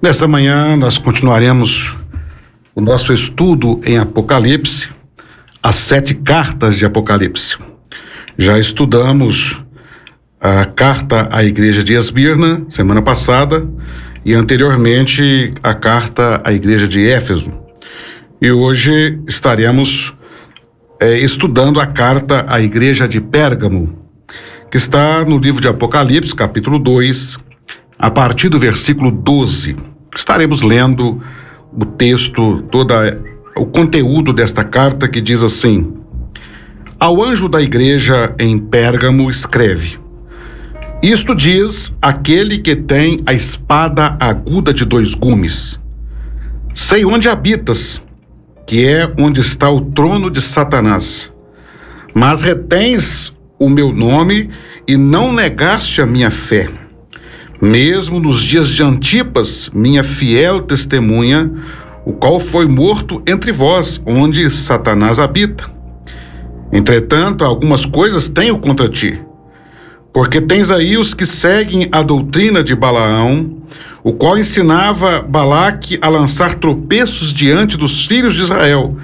Nessa manhã nós continuaremos o nosso estudo em Apocalipse, as 7 cartas de Apocalipse. Já estudamos a carta à igreja de Esmirna semana passada e anteriormente a carta à igreja de Éfeso. E hoje estaremos estudando a carta à igreja de Pérgamo, que está no livro de Apocalipse, capítulo 2, a partir do versículo 12. Estaremos lendo o texto, todo o conteúdo desta carta, que diz assim: Ao anjo da igreja em Pérgamo escreve: Isto diz aquele que tem a espada aguda de 2 gumes. Sei onde habitas, que é onde está o trono de Satanás. Mas retens o meu nome e não negaste a minha fé. Mesmo nos dias de Antipas, minha fiel testemunha, o qual foi morto entre vós, onde Satanás habita. Entretanto, algumas coisas tenho contra ti, porque tens aí os que seguem a doutrina de Balaão, o qual ensinava Balaque a lançar tropeços diante dos filhos de Israel,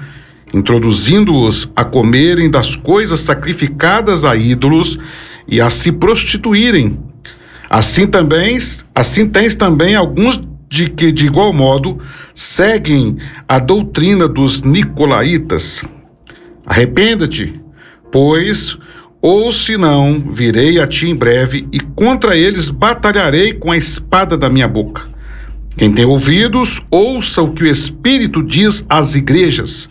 introduzindo-os a comerem das coisas sacrificadas a ídolos e a se prostituírem. Assim tens também alguns que, de igual modo, seguem a doutrina dos nicolaítas. Arrependa-te, pois, ou senão virei a ti em breve e contra eles batalharei com a espada da minha boca. Quem tem ouvidos, ouça o que o Espírito diz às igrejas.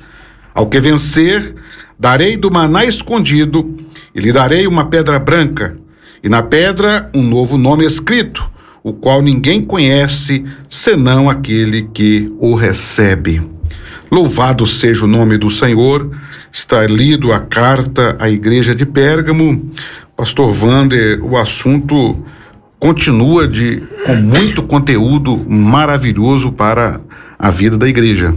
Ao que vencer, darei do maná escondido e lhe darei uma pedra branca, e na pedra um novo nome escrito, o qual ninguém conhece, senão aquele que o recebe. Louvado seja o nome do Senhor. Está lido a carta à igreja de Pérgamo. Pastor Wander, o assunto continua com muito conteúdo maravilhoso para a vida da igreja.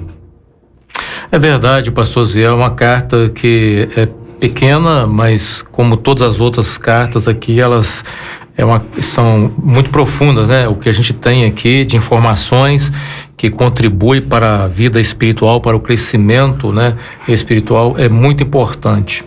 É verdade, pastor Zé, é uma carta que é pequena, mas como todas as outras cartas aqui, elas são muito profundas, né? O que a gente tem aqui de informações que contribui para a vida espiritual, para o crescimento, né, espiritual, é muito importante.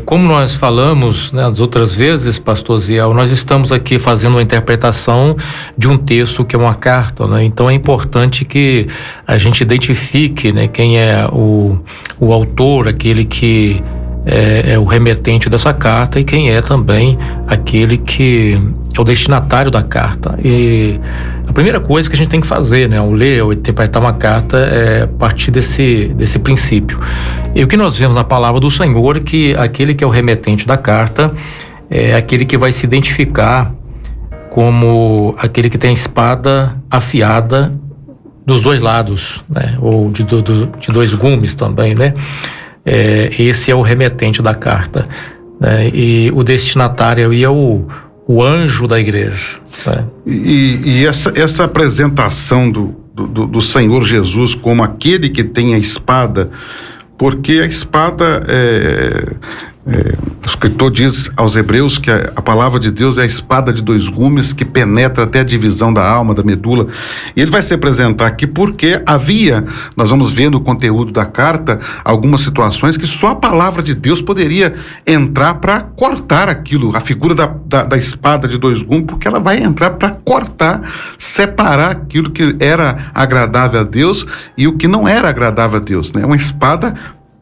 Como nós falamos, né, as outras vezes, pastor Ziel, nós estamos aqui fazendo uma interpretação de um texto que é uma carta, né? Então é importante que a gente identifique, né, quem é o autor, aquele que é o remetente dessa carta, e quem é também aquele que é o destinatário da carta. E a primeira coisa que a gente tem que fazer, né, ao ler ou interpretar uma carta, é partir desse princípio. E o que nós vemos na palavra do Senhor é que aquele que é o remetente da carta é aquele que vai se identificar como aquele que tem a espada afiada dos 2 lados, né, ou de 2 gumes também, né? Esse é o remetente da carta, né? E o destinatário é o anjo da igreja, né? E essa apresentação do Senhor Jesus como aquele que tem a espada, porque a espada o escritor diz aos Hebreus que a palavra de Deus é a espada de 2 gumes que penetra até a divisão da alma, da medula. E ele vai se apresentar aqui porque nós vamos ver no conteúdo da carta, algumas situações que só a palavra de Deus poderia entrar para cortar aquilo, a figura da espada de 2 gumes, porque ela vai entrar para cortar, separar aquilo que era agradável a Deus e o que não era agradável a Deus, né? Uma espada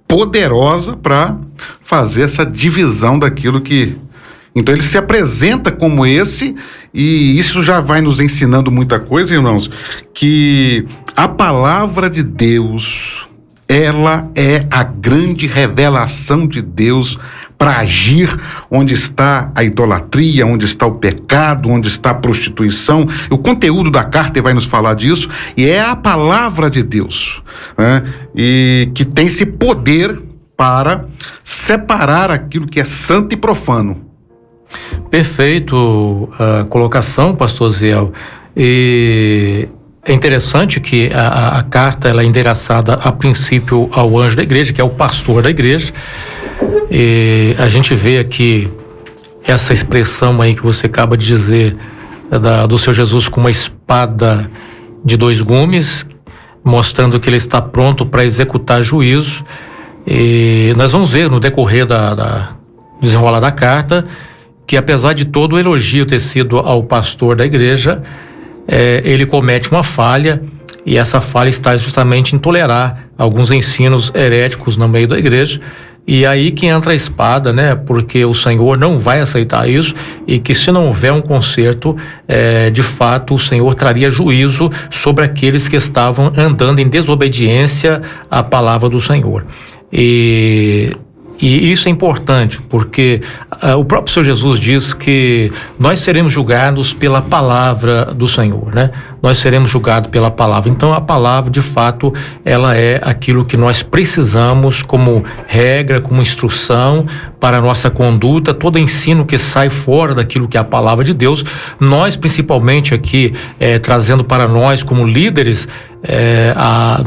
poderosa para fazer essa divisão daquilo que... Então ele se apresenta como esse, e isso já vai nos ensinando muita coisa, irmãos, que a palavra de Deus, ela é a grande revelação de Deus para agir onde está a idolatria, onde está o pecado, onde está a prostituição. O conteúdo da carta vai nos falar disso, e é a palavra de Deus, né? E que tem esse poder para separar aquilo que é santo e profano. Perfeito a colocação, pastor Ziel. E é interessante que a carta ela é endereçada a princípio ao anjo da igreja, que é o pastor da igreja. E a gente vê aqui essa expressão aí que você acaba de dizer do Senhor Jesus com uma espada de 2 gumes, mostrando que ele está pronto para executar juízo. E nós vamos ver no decorrer do desenrolar da carta que, apesar de todo o elogio ter sido ao pastor da igreja, ele comete uma falha, e essa falha está justamente em tolerar alguns ensinos heréticos no meio da igreja. E aí que entra a espada, né? Porque o Senhor não vai aceitar isso, e que, se não houver um conserto, de fato o Senhor traria juízo sobre aqueles que estavam andando em desobediência à palavra do Senhor. E isso é importante, porque o próprio Senhor Jesus diz que nós seremos julgados pela palavra do Senhor, né? Nós seremos julgados pela palavra. Então, a palavra, de fato, ela é aquilo que nós precisamos como regra, como instrução para a nossa conduta. Todo ensino que sai fora daquilo que é a palavra de Deus, nós, principalmente aqui, trazendo para nós como líderes,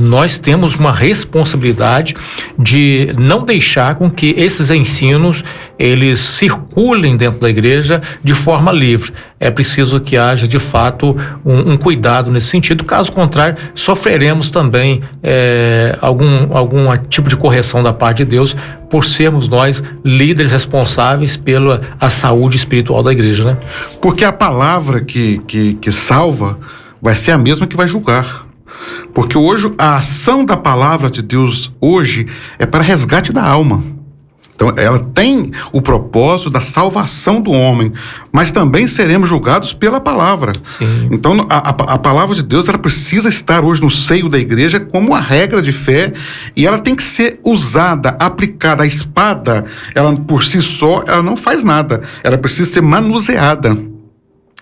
nós temos uma responsabilidade de não deixar com que esses ensinos eles circulem dentro da igreja de forma livre. É preciso que haja, de fato, um cuidado nesse sentido. Caso contrário, sofreremos também algum tipo de correção da parte de Deus, por sermos nós líderes responsáveis pela a saúde espiritual da igreja, né? Porque a palavra que salva vai ser a mesma que vai julgar. Porque hoje a ação da palavra de Deus hoje é para resgate da alma. Então ela tem o propósito da salvação do homem, mas também seremos julgados pela palavra. Sim. Então a palavra de Deus, ela precisa estar hoje no seio da igreja como uma regra de fé, e ela tem que ser usada, aplicada. A espada, ela por si só, ela não faz nada, ela precisa ser manuseada.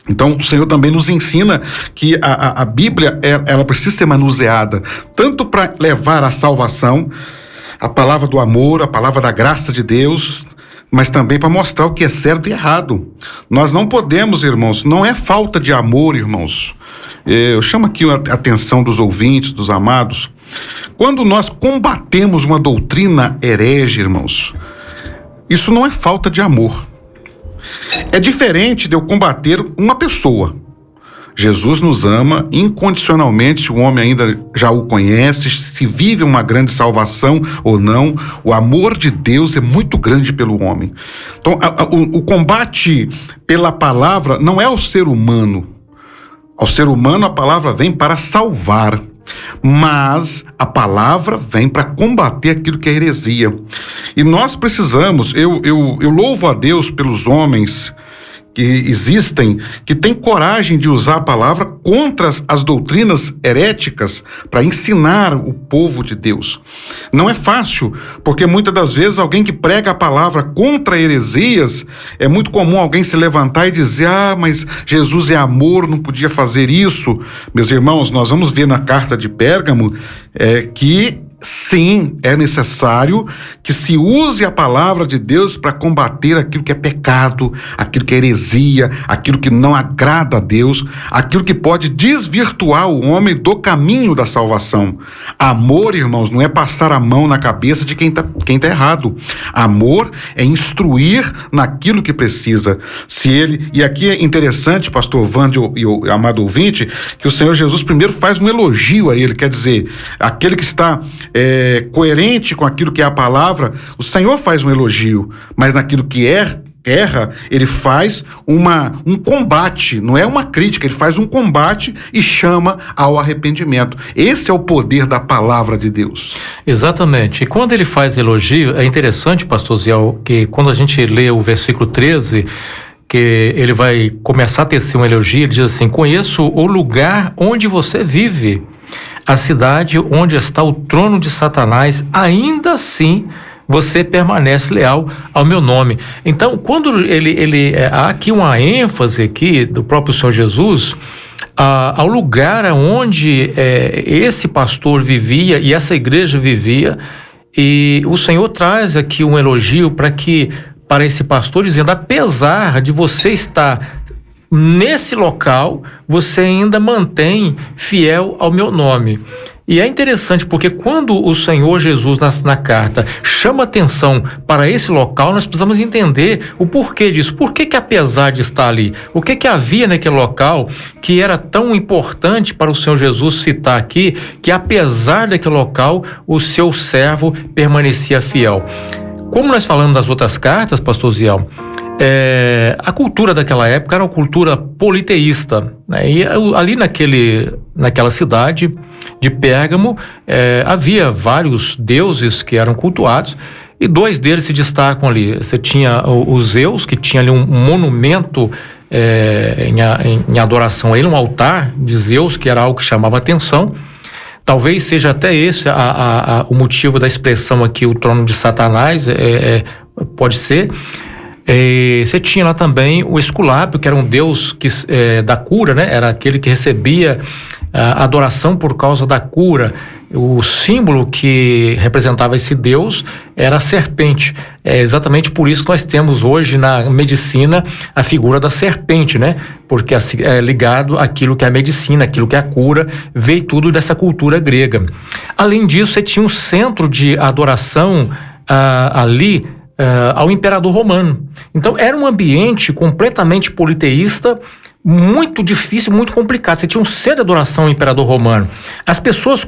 Então o Senhor também nos ensina que a Bíblia, ela precisa ser manuseada, tanto para levar à salvação, a palavra do amor, a palavra da graça de Deus, mas também para mostrar o que é certo e errado. Nós não podemos, irmãos, não é falta de amor, irmãos. Eu chamo aqui a atenção dos ouvintes, dos amados. Quando nós combatemos uma doutrina herege, irmãos, isso não é falta de amor. É diferente de eu combater uma pessoa. Jesus nos ama incondicionalmente, se o homem ainda já o conhece, se vive uma grande salvação ou não. O amor de Deus é muito grande pelo homem. Então, o combate pela palavra não é ao ser humano. Ao ser humano, a palavra vem para salvar, mas a palavra vem para combater aquilo que é heresia. E nós precisamos, eu louvo a Deus pelos homens que existem, que têm coragem de usar a palavra contra as doutrinas heréticas para ensinar o povo de Deus. Não é fácil, porque muitas das vezes alguém que prega a palavra contra heresias, é muito comum alguém se levantar e dizer: mas Jesus é amor, não podia fazer isso. Meus irmãos, nós vamos ver na carta de Pérgamo que sim, é necessário que se use a palavra de Deus para combater aquilo que é pecado, aquilo que é heresia, aquilo que não agrada a Deus, aquilo que pode desvirtuar o homem do caminho da salvação. Amor, irmãos, não é passar a mão na cabeça de quem tá errado. Amor é instruir naquilo que precisa. E aqui é interessante, pastor Vândio e o amado ouvinte, que o Senhor Jesus primeiro faz um elogio a ele, quer dizer, aquele que está coerente com aquilo que é a palavra, o Senhor faz um elogio, mas naquilo que erra, ele faz um combate, não é uma crítica, ele faz um combate e chama ao arrependimento. Esse é o poder da palavra de Deus. Exatamente. E quando ele faz elogio, é interessante, pastor Ziel, que quando a gente lê o versículo 13, que ele vai começar a tecer um elogio, ele diz assim: conheço o lugar onde você vive, a cidade onde está o trono de Satanás, ainda assim você permanece leal ao meu nome. Então, quando há aqui uma ênfase aqui do próprio Senhor Jesus ao lugar onde esse pastor vivia e essa igreja vivia, e o Senhor traz aqui um elogio para esse pastor, dizendo: apesar de você estar nesse local, você ainda mantém fiel ao meu nome. E é interessante porque quando o Senhor Jesus na carta chama atenção para esse local, nós precisamos entender o porquê disso. Por que apesar de estar ali, o que havia naquele local que era tão importante para o Senhor Jesus citar aqui, que apesar daquele local, o seu servo permanecia fiel. Como nós falamos das outras cartas, pastor Ziel, a cultura daquela época era uma cultura politeísta, né? E ali naquela cidade de Pérgamo havia vários deuses que eram cultuados, e 2 deles se destacam ali. Você tinha o Zeus, que tinha ali um monumento em adoração a ele, um altar de Zeus, que era algo que chamava atenção. Talvez seja até esse o motivo da expressão aqui, o trono de Satanás, pode ser. Você tinha lá também o Esculápio, que era um deus da cura, né? Era aquele que recebia a adoração por causa da cura. O símbolo que representava esse deus era a serpente. É exatamente por isso que nós temos hoje na medicina a figura da serpente, né? Porque é ligado àquilo que é a medicina, aquilo que é a cura, veio tudo dessa cultura grega. Além disso, você tinha um centro de adoração ali ao imperador romano. Então era um ambiente completamente politeísta, muito difícil, muito complicado. Você tinha um centro de adoração ao imperador romano. As pessoas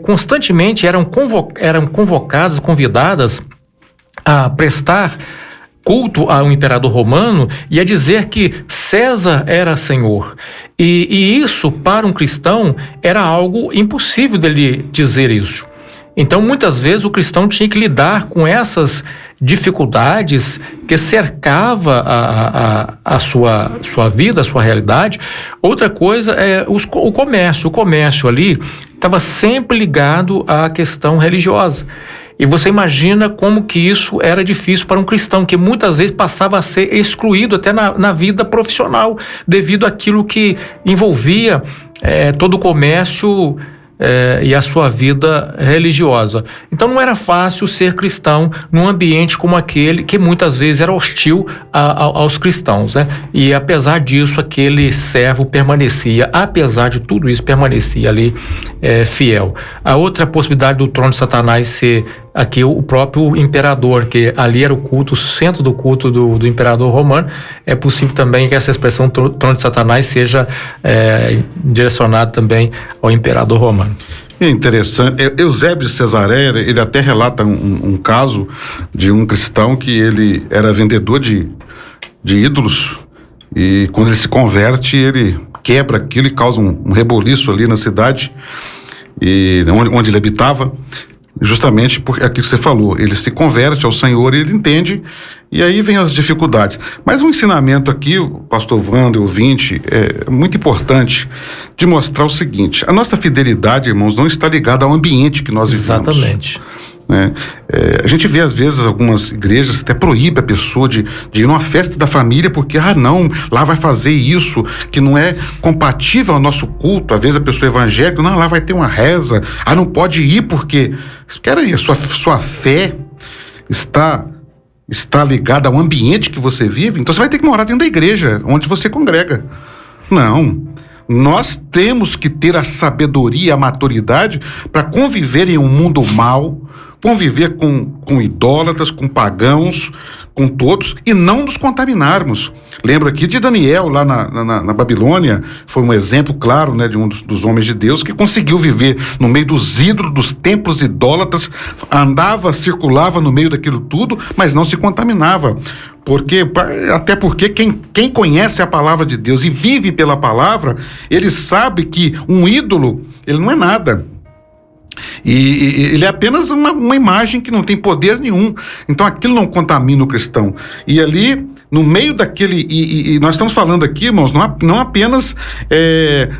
constantemente eram convocadas, convidadas a prestar culto ao imperador romano e a dizer que César era senhor. E isso, para um cristão, era algo impossível dele dizer isso. Então, muitas vezes, o cristão tinha que lidar com essas dificuldades que cercava a sua vida, a sua realidade. Outra coisa é o comércio. O comércio ali estava sempre ligado à questão religiosa. E você imagina como que isso era difícil para um cristão, que muitas vezes passava a ser excluído até na vida profissional, devido àquilo que envolvia todo o comércio e a sua vida religiosa. Então não era fácil ser cristão num ambiente como aquele, que muitas vezes era hostil aos cristãos, né? E apesar disso, aquele servo permanecia, apesar de tudo isso, permanecia ali fiel. A outra possibilidade do trono de Satanás ser aqui o próprio imperador, que ali era o culto, o centro do culto do imperador romano. É possível também que essa expressão trono de Satanás seja direcionada também ao imperador romano. É interessante. Eusébio de Cesareia, ele até relata um caso de um cristão que ele era vendedor de ídolos, e quando ele se converte, ele quebra aquilo e causa um reboliço ali na cidade, e onde ele habitava. Justamente por aquilo que você falou, ele se converte ao Senhor e ele entende, e aí vem as dificuldades. Mas um ensinamento aqui, o pastor Wander, ouvinte, é muito importante de mostrar o seguinte: a nossa fidelidade, irmãos, não está ligada ao ambiente que nós vivemos. Exatamente. Né? A gente vê às vezes algumas igrejas até proíbe a pessoa de ir numa festa da família porque, não, lá vai fazer isso que não é compatível ao nosso culto. Às vezes a pessoa evangélica, não, lá vai ter uma reza, não pode ir porque, espera aí, a sua fé está ligada ao ambiente que você vive, então você vai ter que morar dentro da igreja onde você congrega. Não. Nós temos que ter a sabedoria, a maturidade para conviver em um mundo mau, conviver com idólatras, com pagãos, com todos, e não nos contaminarmos. Lembro aqui de Daniel, lá na Babilônia, foi um exemplo claro, né, de um dos homens de Deus, que conseguiu viver no meio dos ídolos, dos templos idólatras, circulava no meio daquilo tudo, mas não se contaminava. Até porque quem conhece a palavra de Deus e vive pela palavra, ele sabe que um ídolo, ele não é nada. E ele é apenas uma imagem que não tem poder nenhum. Então aquilo não contamina o cristão. E ali, no meio daquele... E nós estamos falando aqui, irmãos, não apenas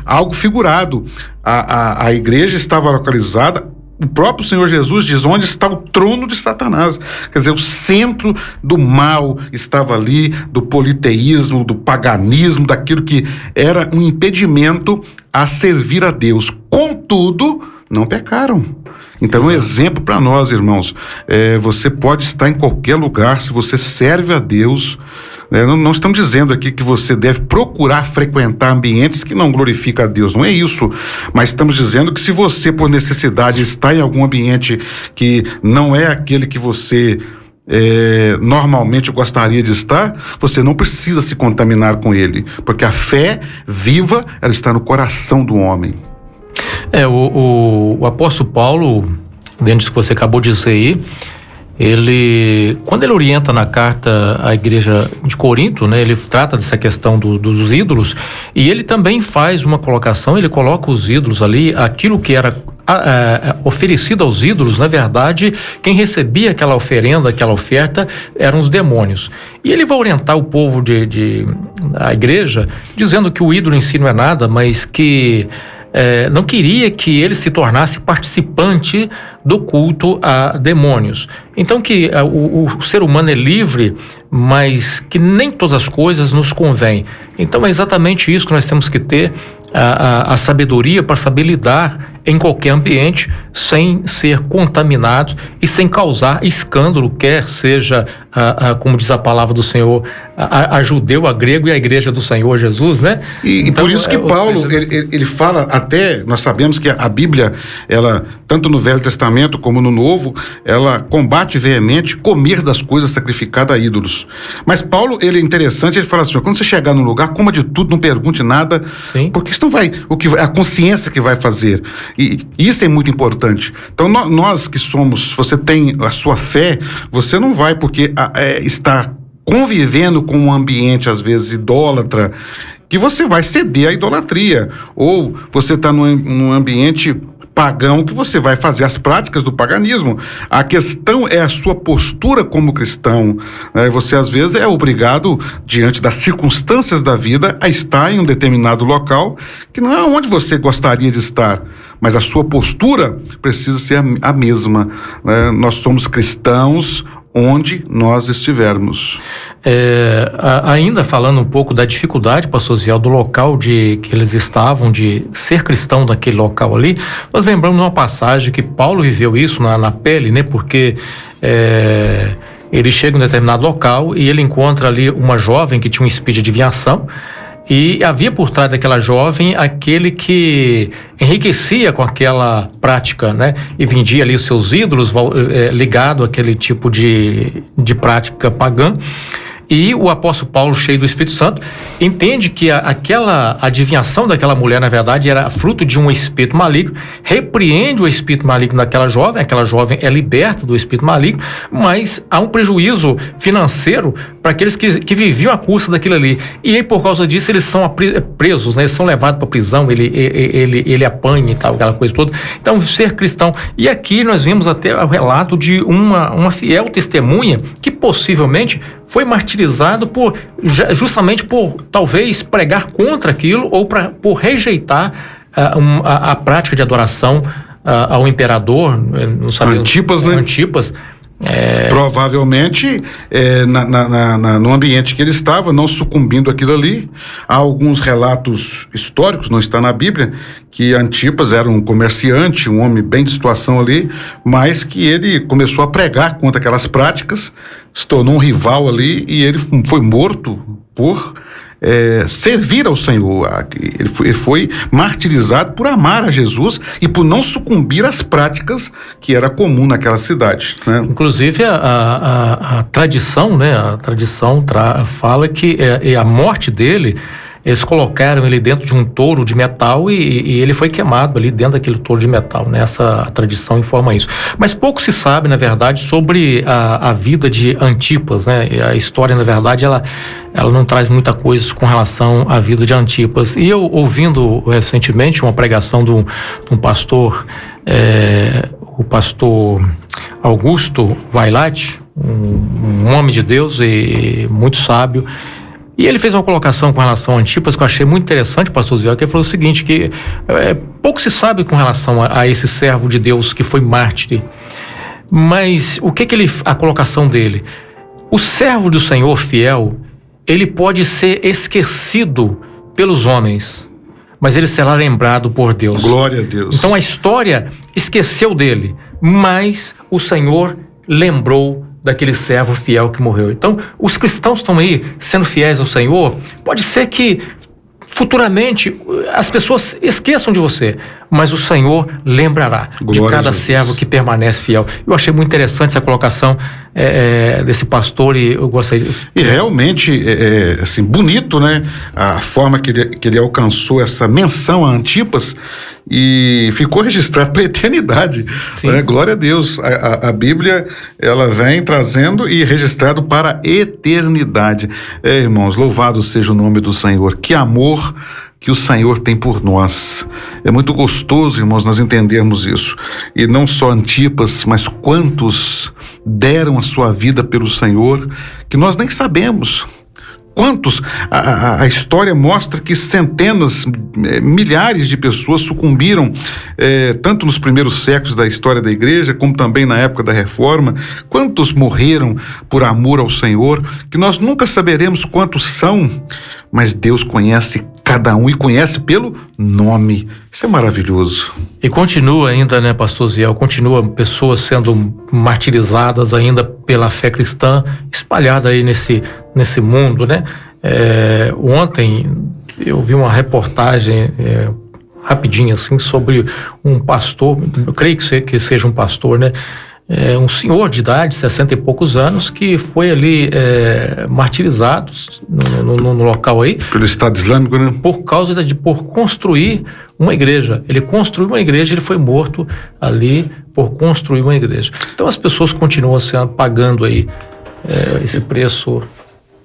algo figurado. A igreja estava localizada... O próprio Senhor Jesus diz onde está o trono de Satanás. Quer dizer, o centro do mal estava ali, do politeísmo, do paganismo, daquilo que era um impedimento a servir a Deus. Contudo, não pecaram. Então, um exemplo para nós, irmãos, você pode estar em qualquer lugar, se você serve a Deus, Não estamos dizendo aqui que você deve procurar frequentar ambientes que não glorificam a Deus, não é isso. Mas estamos dizendo que se você, por necessidade, está em algum ambiente que não é aquele que você normalmente gostaria de estar, você não precisa se contaminar com ele, porque a fé viva, ela está no coração do homem. O apóstolo Paulo, dentro disso que você acabou de dizer aí, quando ele orienta na carta à igreja de Corinto, né, ele trata dessa questão dos ídolos, e ele também faz uma colocação, ele coloca os ídolos ali, aquilo que era oferecido aos ídolos, na verdade, quem recebia aquela oferenda, aquela oferta, eram os demônios. E ele vai orientar o povo a igreja, dizendo que o ídolo em si não é nada, mas que não queria que ele se tornasse participante do culto a demônios. Então que o ser humano é livre, mas que nem todas as coisas nos convêm. Então é exatamente isso que nós temos que ter, a sabedoria para saber lidar em qualquer ambiente sem ser contaminados e sem causar escândalo, quer seja, como diz a palavra do Senhor, a judeu, a grego e a igreja do Senhor Jesus, né? E então, por isso que Paulo, ele fala até, nós sabemos que a Bíblia, ela, tanto no Velho Testamento como no Novo, ela combate veemente comer das coisas sacrificadas a ídolos. Mas Paulo, ele é interessante, ele fala assim, quando você chegar num lugar, coma de tudo, não pergunte nada. Sim. Porque isso não vai, a consciência que vai fazer. E isso é muito importante. Então, nós que somos, você tem a sua fé, você não vai porque está convivendo com um ambiente, às vezes, idólatra, que você vai ceder à idolatria. Ou você está num ambiente pagão que você vai fazer as práticas do paganismo. A questão é a sua postura como cristão. Você, às vezes, é obrigado, diante das circunstâncias da vida, a estar em um determinado local que não é onde você gostaria de estar, mas a sua postura precisa ser a mesma. Nós somos cristãos onde nós estivermos. Ainda falando um pouco da dificuldade, pastor Ziel, do local que eles estavam, de ser cristão daquele local ali, nós lembramos uma passagem que Paulo viveu isso na pele, né? Porque ele chega em um determinado local e ele encontra ali uma jovem que tinha um espírito de adivinhação. E havia por trás daquela jovem aquele que enriquecia com aquela prática, né? E vendia ali os seus ídolos ligado àquele tipo de prática pagã. E o apóstolo Paulo, cheio do Espírito Santo, entende que aquela adivinhação daquela mulher, na verdade, era fruto de um espírito maligno, repreende o espírito maligno daquela jovem, aquela jovem é liberta do espírito maligno, mas há um prejuízo financeiro para aqueles que viviam à custa daquilo ali. E aí, por causa disso, eles são presos, né? Eles são levados para a prisão, ele apanha e tal, aquela coisa toda. Então, ser cristão. E aqui nós vimos até o relato de uma fiel testemunha que possivelmente foi martirizado justamente por talvez pregar contra aquilo ou por rejeitar a prática de adoração ao imperador, não sabemos, Antipas, né? Antipas. Provavelmente no ambiente que ele estava, não sucumbindo àquilo ali. Há alguns relatos históricos, não está na Bíblia, que Antipas era um comerciante, um homem bem de situação ali, mas que ele começou a pregar contra aquelas práticas, se tornou um rival ali e ele foi morto por servir ao Senhor. Ele foi martirizado por amar a Jesus e por não sucumbir às práticas que era comum naquela cidade, né? Inclusive a tradição, né? A tradição fala que a morte dele, eles colocaram ele dentro de um touro de metal e ele foi queimado ali dentro daquele touro de metal, né? Essa tradição informa isso. Mas pouco se sabe, na verdade, sobre a vida de Antipas, né? A história, na verdade, ela não traz muita coisa com relação à vida de Antipas. E eu, ouvindo recentemente uma pregação de um pastor, o pastor Augusto Vailate, um homem de Deus e muito sábio, e ele fez uma colocação com relação a Antipas que eu achei muito interessante, pastor Zé, que ele falou o seguinte, que pouco se sabe com relação a esse servo de Deus que foi mártir, mas o que a colocação dele? O servo do Senhor fiel, ele pode ser esquecido pelos homens, mas ele será lembrado por Deus. Glória a Deus. Então a história esqueceu dele, mas o Senhor lembrou daquele servo fiel que morreu. Então, os cristãos estão aí sendo fiéis ao Senhor. Pode ser que futuramente as pessoas esqueçam de você, mas o Senhor lembrará de cada servo que permanece fiel. Eu achei muito interessante essa colocação desse pastor, e eu gostaria... E realmente, assim, bonito, né? A forma que ele alcançou essa menção a Antipas, e ficou registrado para a eternidade. Né? Glória a Deus. A Bíblia, ela vem trazendo e registrado para a eternidade. Irmãos, louvado seja o nome do Senhor. Que amor que o Senhor tem por nós. É muito gostoso, irmãos, nós entendermos isso. E não só Antipas, mas quantos deram a sua vida pelo Senhor, que nós nem sabemos. Quantos? A história mostra que centenas, milhares de pessoas sucumbiram, tanto nos primeiros séculos da história da igreja, como também na época da Reforma. Quantos morreram por amor ao Senhor, que nós nunca saberemos quantos são, mas Deus conhece cada um e conhece pelo nome. Isso é maravilhoso. E continua ainda, né, pastor Ziel, continua pessoas sendo martirizadas ainda pela fé cristã, espalhada aí nesse mundo, né? Ontem eu vi uma reportagem rapidinha assim sobre um pastor, eu creio que seja um pastor, né? Um senhor de idade, 60 e poucos anos, que foi ali martirizado no local aí. Pelo Estado Islâmico, né? Por causa por construir uma igreja. Ele construiu uma igreja, ele foi morto ali por construir uma igreja. Então as pessoas continuam pagando aí esse preço.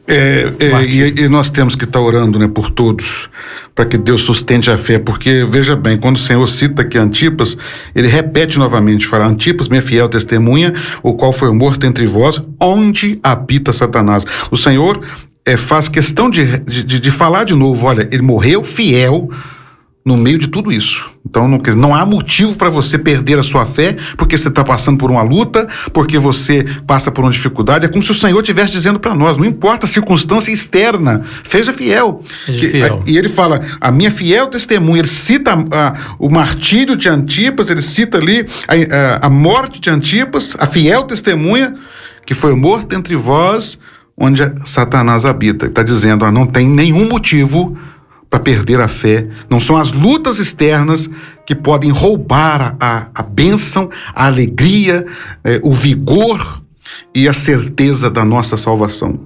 E nós temos que estar orando, né, por todos, para que Deus sustente a fé, porque, veja bem, quando o Senhor cita aqui Antipas, ele repete novamente, fala: Antipas, minha fiel testemunha, o qual foi morto entre vós, onde habita Satanás. O Senhor faz questão de falar de novo: olha, ele morreu fiel no meio de tudo isso. Então não há motivo para você perder a sua fé, porque você está passando por uma luta, porque você passa por uma dificuldade. É como se o Senhor estivesse dizendo para nós: não importa a circunstância externa, seja fiel. E ele fala: a minha fiel testemunha. Ele cita o martírio de Antipas, ele cita ali a morte de Antipas, a fiel testemunha, que foi morto entre vós, onde Satanás habita. Ele está dizendo: não tem nenhum motivo para perder a fé. Não são as lutas externas que podem roubar a bênção, a alegria, o vigor e a certeza da nossa salvação.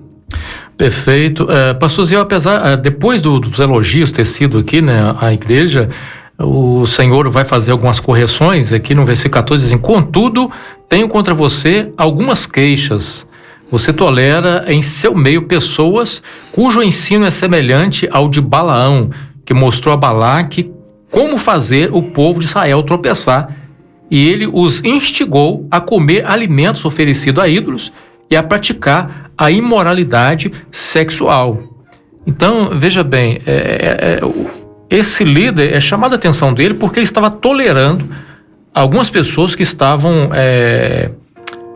Perfeito. Pastor Ziel, depois dos elogios ter sido aqui, né, à igreja, o Senhor vai fazer algumas correções. Aqui no versículo 14 dizem: contudo, tenho contra você algumas queixas. Você tolera em seu meio pessoas cujo ensino é semelhante ao de Balaão, que mostrou a Balaque como fazer o povo de Israel tropeçar, e ele os instigou a comer alimentos oferecidos a ídolos e a praticar a imoralidade sexual. Então, veja bem, esse líder é chamado a atenção dele porque ele estava tolerando algumas pessoas que estavam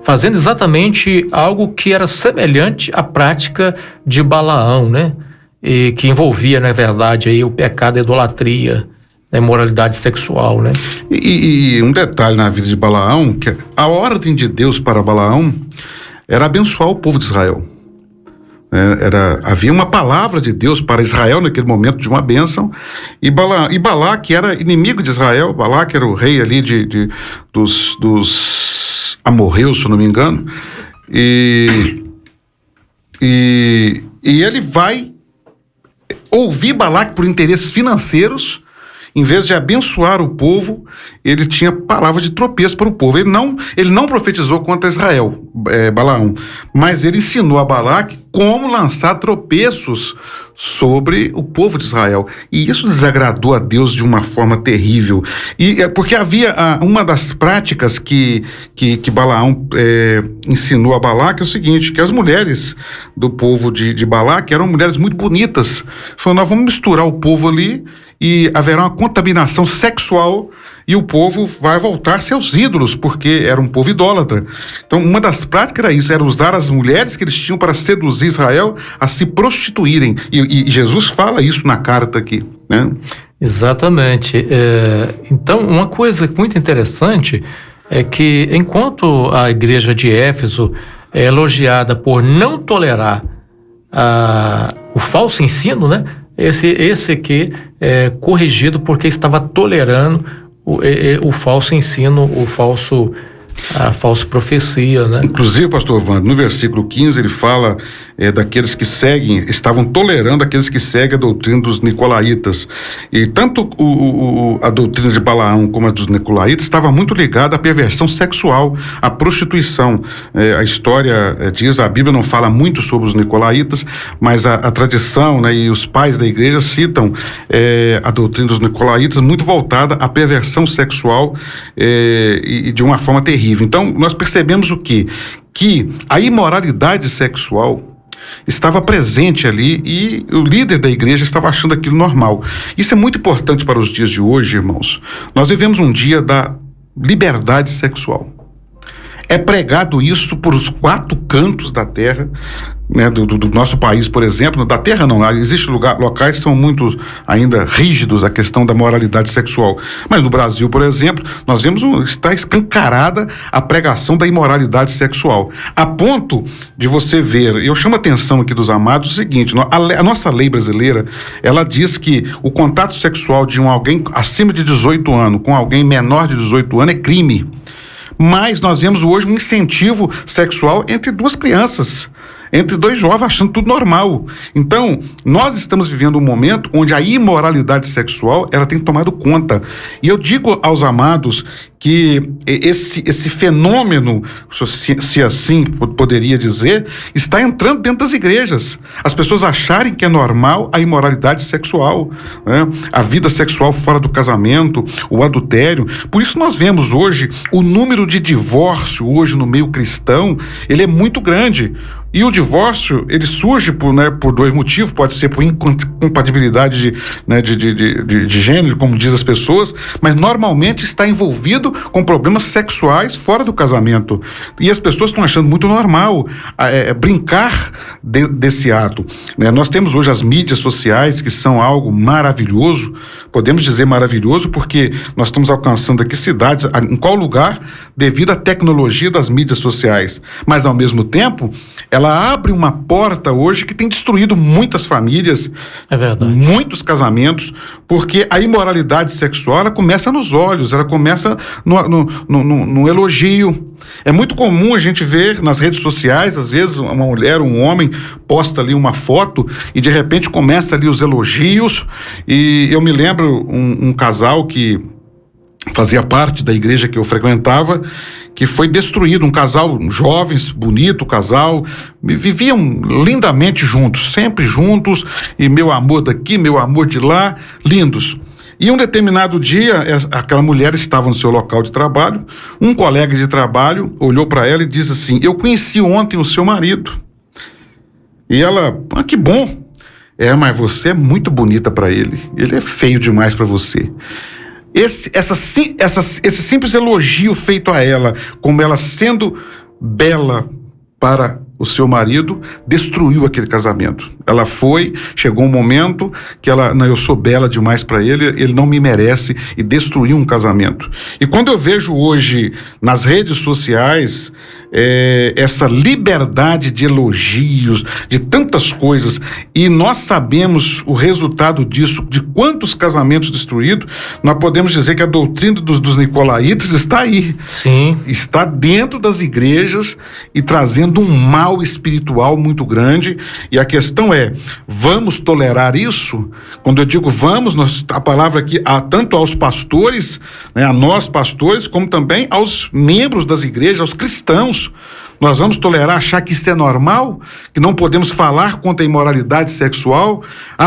fazendo exatamente algo que era semelhante à prática de Balaão, né? E que envolvia, na verdade, aí, o pecado da idolatria, a imoralidade sexual, né? E um detalhe na vida de Balaão, que a ordem de Deus para Balaão era abençoar o povo de Israel. Havia uma palavra de Deus para Israel naquele momento de uma bênção, e Balaque era inimigo de Israel. Balaque era o rei ali dos amorreus, se eu não me engano, e ele vai ouvir Balaque por interesses financeiros. Em vez de abençoar o povo, ele tinha palavra de tropeço para o povo. Ele não profetizou contra Israel, Balaão, mas ele ensinou a Balaque como lançar tropeços sobre o povo de Israel. E isso desagradou a Deus de uma forma terrível. Porque havia uma das práticas que Balaão ensinou a Balaque, é o seguinte: que as mulheres do povo de Balaque eram mulheres muito bonitas. Falou: nós vamos misturar o povo ali e haverá uma contaminação sexual e o povo vai voltar a seus ídolos, porque era um povo idólatra. Então, uma das práticas era isso, era usar as mulheres que eles tinham para seduzir Israel a se prostituírem. E Jesus fala isso na carta aqui, né? Exatamente. Então, uma coisa muito interessante é que, enquanto a igreja de Éfeso é elogiada por não tolerar o falso ensino, né? Esse aqui é corrigido porque estava tolerando o falso ensino, a falsa profecia, né? Inclusive, pastor Wander, no versículo 15 ele fala daqueles que estavam tolerando aqueles que seguem a doutrina dos nicolaítas. E tanto a doutrina de Balaão como a dos nicolaítas estava muito ligada à perversão sexual, à prostituição. A história diz, a Bíblia não fala muito sobre os nicolaítas, mas a tradição, né, e os pais da igreja citam a doutrina dos nicolaítas muito voltada à perversão sexual e de uma forma terrível. Então, nós percebemos o quê? Que a imoralidade sexual estava presente ali e o líder da igreja estava achando aquilo normal. Isso é muito importante para os dias de hoje, irmãos. Nós vivemos um dia da liberdade sexual. É pregado isso por os 4 cantos da terra, né, do nosso país, por exemplo. Da terra não, existem locais que são muito ainda rígidos a questão da moralidade sexual. Mas no Brasil, por exemplo, nós vemos está escancarada a pregação da imoralidade sexual. A ponto de você ver, eu chamo a atenção aqui dos amados, o seguinte, a nossa lei brasileira, ela diz que o contato sexual de alguém acima de 18 anos com alguém menor de 18 anos é crime. Mas nós vemos hoje um incentivo sexual entre 2 crianças, entre 2 jovens, achando tudo normal. Então, nós estamos vivendo um momento onde a imoralidade sexual, ela tem tomado conta. E eu digo aos amados que esse fenômeno, se assim poderia dizer, está entrando dentro das igrejas. As pessoas acharem que é normal a imoralidade sexual, né? A vida sexual fora do casamento, o adultério. Por isso nós vemos hoje o número de divórcio hoje no meio cristão, ele é muito grande. E o divórcio, ele surge por 2 motivos, pode ser por incompatibilidade de gênero, como diz as pessoas, mas normalmente está envolvido com problemas sexuais fora do casamento. E as pessoas estão achando muito normal brincar desse ato. Né? Nós temos hoje as mídias sociais, que são algo maravilhoso, podemos dizer maravilhoso, porque nós estamos alcançando aqui cidades, em qual lugar? Devido à tecnologia das mídias sociais. Mas, ao mesmo tempo, ela abre uma porta hoje que tem destruído muitas famílias, muitos casamentos, porque a imoralidade sexual, ela começa nos olhos, ela começa no elogio. É muito comum a gente ver nas redes sociais, às vezes uma mulher, um homem posta ali uma foto e de repente começa ali os elogios. E eu me lembro um casal que fazia parte da igreja que eu frequentava, que foi destruído, um casal jovens, bonito casal, viviam lindamente juntos, sempre juntos, e meu amor daqui, meu amor de lá, lindos. E um determinado dia, aquela mulher estava no seu local de trabalho, um colega de trabalho olhou para ela e disse assim: eu conheci ontem o seu marido. E ela, que bom. Mas você é muito bonita para ele é feio demais para você. Esse simples elogio feito a ela, como ela sendo bela para o seu marido, destruiu aquele casamento. Ela chegou um momento que eu sou bela demais para ele não me merece, e destruiu um casamento. E quando eu vejo hoje nas redes sociais essa liberdade de elogios, de tantas coisas, e nós sabemos o resultado disso, de quantos casamentos destruídos, nós podemos dizer que a doutrina dos nicolaítas está aí. Sim. Está dentro das igrejas e trazendo um mal espiritual muito grande. E a questão é, vamos tolerar isso? Quando eu digo vamos, a palavra aqui tanto aos pastores, né, a nós pastores, como também aos membros das igrejas, aos cristãos. Nós vamos tolerar, achar que isso é normal? Que não podemos falar contra a imoralidade sexual?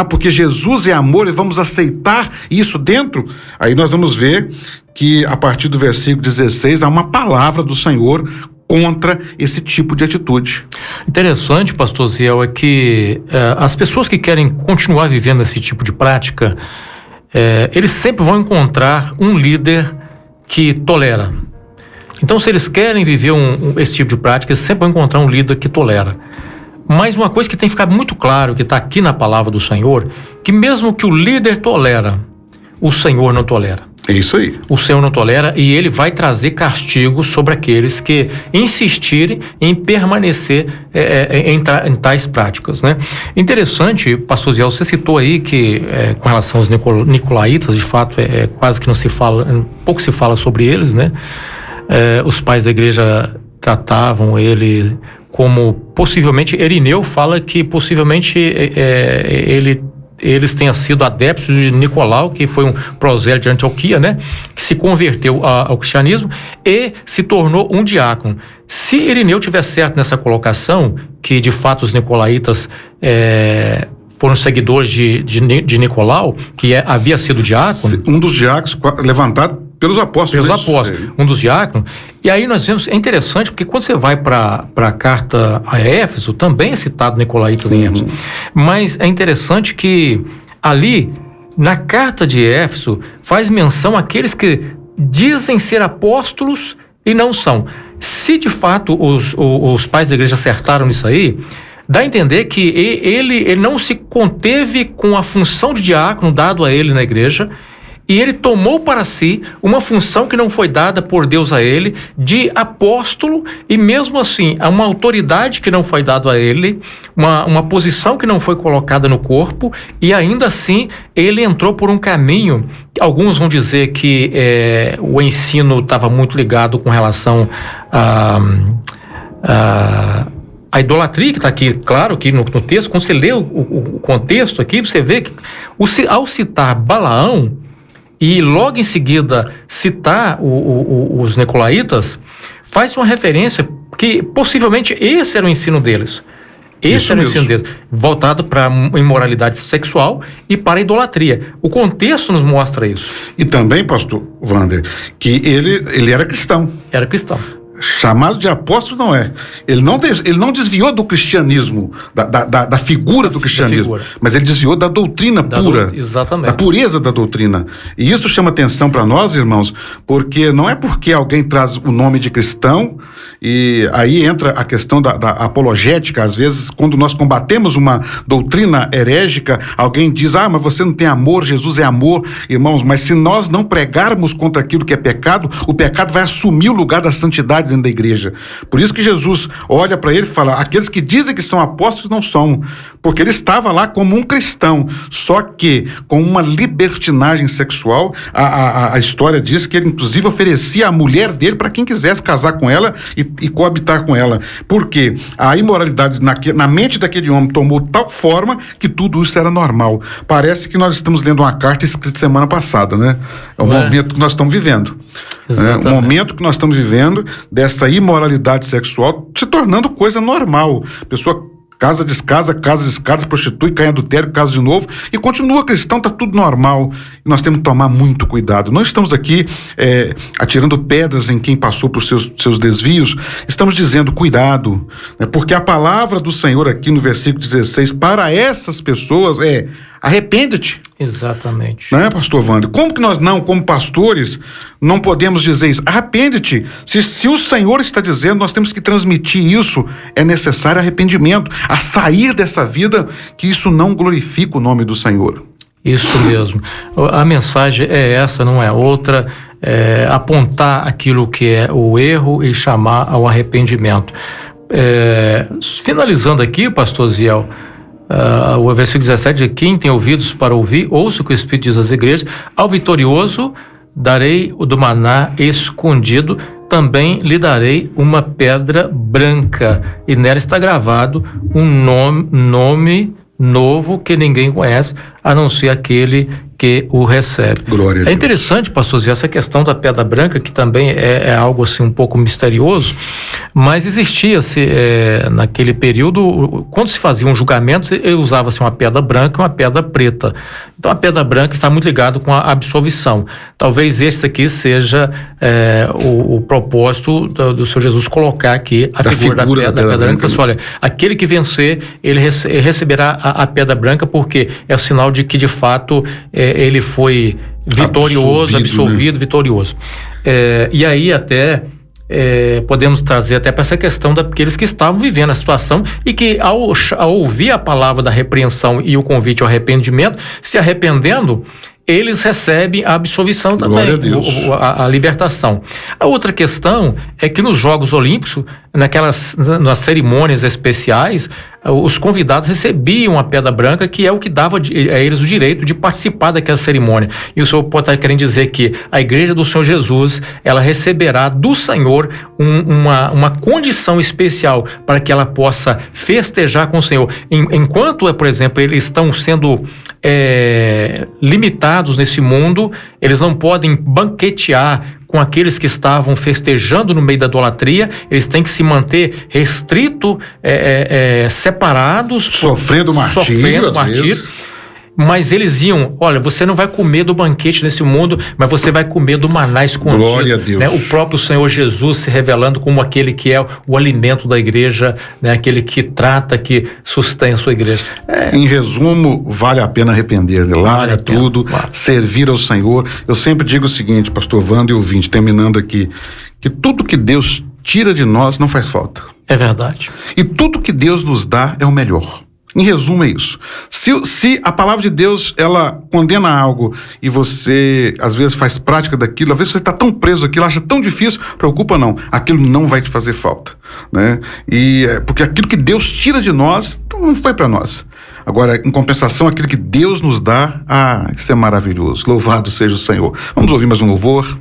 Porque Jesus é amor e vamos aceitar isso dentro? Aí nós vamos ver que a partir do versículo 16 há uma palavra do Senhor contra esse tipo de atitude. Interessante, pastor Ziel, é que as pessoas que querem continuar vivendo esse tipo de prática, eles sempre vão encontrar um líder que tolera. Então, se eles querem viver esse tipo de prática, eles sempre vão encontrar um líder que tolera. Mas uma coisa que tem que ficar muito claro, que está aqui na palavra do Senhor, que mesmo que o líder tolera, o Senhor não tolera. É isso aí. O Senhor não tolera, e Ele vai trazer castigo sobre aqueles que insistirem em permanecer em tais práticas, né? Interessante, pastor Zé, você citou aí que com relação aos nicolaítas, de fato, quase que não se fala, pouco se fala sobre eles, né? Os pais da igreja tratavam ele como, possivelmente, Irineu fala que possivelmente eles tenham sido adeptos de Nicolau, que foi um prosélito de Antioquia, né? Que se converteu ao cristianismo e se tornou um diácono. Se Irineu tiver certo nessa colocação, que de fato os nicolaítas foram seguidores de Nicolau, que havia sido diácono. Um dos diáconos levantado pelos apóstolos. Pelos apóstolos, um dos diáconos. E aí nós vemos, é interessante, porque quando você vai para a carta a Éfeso, também é citado Nicolaitas em Éfeso. Mas é interessante que ali, na carta de Éfeso, faz menção àqueles que dizem ser apóstolos e não são. Se de fato os pais da igreja acertaram nisso aí, dá a entender que ele não se conteve com a função de diácono dado a ele na igreja, e ele tomou para si uma função que não foi dada por Deus a ele, de apóstolo, e mesmo assim, uma autoridade que não foi dada a ele, uma posição que não foi colocada no corpo, e ainda assim ele entrou por um caminho. Alguns vão dizer que o ensino estava muito ligado com relação a idolatria, que está aqui, claro, aqui no texto. Quando você lê o contexto aqui, você vê que ao citar Balaão, e logo em seguida citar os nicolaítas, faz uma referência que possivelmente esse era o ensino deles. Esse era o ensino deles, voltado para a imoralidade sexual e para a idolatria. O contexto nos mostra isso. E também, pastor Wander, que ele era cristão. Era cristão. Chamado de apóstolo não é. Ele não desviou do cristianismo, da figura do cristianismo, mas ele desviou da doutrina pura. Exatamente. Da pureza da doutrina. E isso chama atenção para nós, irmãos, porque não é porque alguém traz o nome de cristão, e aí entra a questão da apologética. Às vezes, quando nós combatemos uma doutrina herégica, alguém diz, mas você não tem amor, Jesus é amor. Irmãos, mas se nós não pregarmos contra aquilo que é pecado, o pecado vai assumir o lugar da santidade dentro da igreja. Por isso que Jesus olha para ele e fala, aqueles que dizem que são apóstolos não são, porque ele estava lá como um cristão, só que com uma libertinagem sexual. A história diz que ele inclusive oferecia a mulher dele para quem quisesse casar com ela e coabitar com ela, porque a imoralidade na mente daquele homem tomou tal forma que tudo isso era normal. Parece que nós estamos lendo uma carta escrita semana passada, né? É o momento que nós estamos vivendo. O momento que nós estamos vivendo dessa imoralidade sexual se tornando coisa normal. Pessoa casa, descasa, prostitui, cai em adultério, casa de novo, e continua cristão, está tudo normal. E nós temos que tomar muito cuidado. Não estamos aqui atirando pedras em quem passou por seus desvios, estamos dizendo cuidado, né? Porque a palavra do Senhor aqui no versículo 16, para essas pessoas arrepende-te. Exatamente. Né, pastor Wander? Como que nós como pastores, não podemos dizer isso? Arrepende-te. Se o Senhor está dizendo, nós temos que transmitir isso. É necessário arrependimento, a sair dessa vida, que isso não glorifica o nome do Senhor. Isso mesmo. A mensagem é essa, não é outra. Apontar aquilo que é o erro e chamar ao arrependimento. Finalizando aqui, pastor Ziel, o versículo 17, quem tem ouvidos para ouvir, ouça o que o Espírito diz às igrejas. Ao vitorioso darei o do maná escondido, também lhe darei uma pedra branca, e nela está gravado um nome novo que ninguém conhece, a não ser aquele que o recebe. Glória a Deus. É interessante, pastor Zé, essa questão da pedra branca, que também é algo assim um pouco misterioso, mas existia-se naquele período, quando se faziam julgamentos, usava-se uma pedra branca e uma pedra preta. Então a pedra branca está muito ligada com a absolvição. Talvez esse aqui seja o propósito do Senhor Jesus colocar aqui a figura da pedra branca. Pessoal, olha, aquele que vencer, ele receberá a pedra branca, porque é o sinal de que de fato ele foi vitorioso, absolvido, né? Vitorioso. E aí até podemos trazer até para essa questão daqueles que estavam vivendo a situação e que ao ouvir a palavra da repreensão e o convite ao arrependimento, se arrependendo, eles recebem a absolvição também, Glória a Deus. a libertação. A outra questão é que nos Jogos Olímpicos, nas cerimônias especiais, os convidados recebiam a pedra branca, que é o que dava a eles o direito de participar daquela cerimônia. E o senhor pode estar querendo dizer que a Igreja do Senhor Jesus, ela receberá do Senhor uma condição especial para que ela possa festejar com o Senhor. Enquanto, por exemplo, eles estão sendo limitados nesse mundo, eles não podem banquetear com aqueles que estavam festejando no meio da idolatria, eles têm que se manter restrito, separados. Sofrendo martírio. Mas eles iam, olha, você não vai comer do banquete nesse mundo, mas você vai comer do maná escondido. Glória a Deus. Né? O próprio Senhor Jesus se revelando como aquele que é o alimento da igreja, né? Aquele que trata, que sustém a sua igreja. Em resumo, vale a pena arrepender, larga tudo, servir ao Senhor. Eu sempre digo o seguinte, pastor Wando e ouvinte, terminando aqui, que tudo que Deus tira de nós não faz falta. É verdade. E tudo que Deus nos dá é o melhor. Em resumo, é isso. Se a palavra de Deus, ela condena algo e você, às vezes, faz prática daquilo, às vezes você está tão preso àquilo, acha tão difícil, preocupa não, aquilo não vai te fazer falta, né? Porque aquilo que Deus tira de nós, então não foi para nós. Agora, em compensação, aquilo que Deus nos dá, isso é maravilhoso. Louvado seja o Senhor. Vamos ouvir mais um louvor.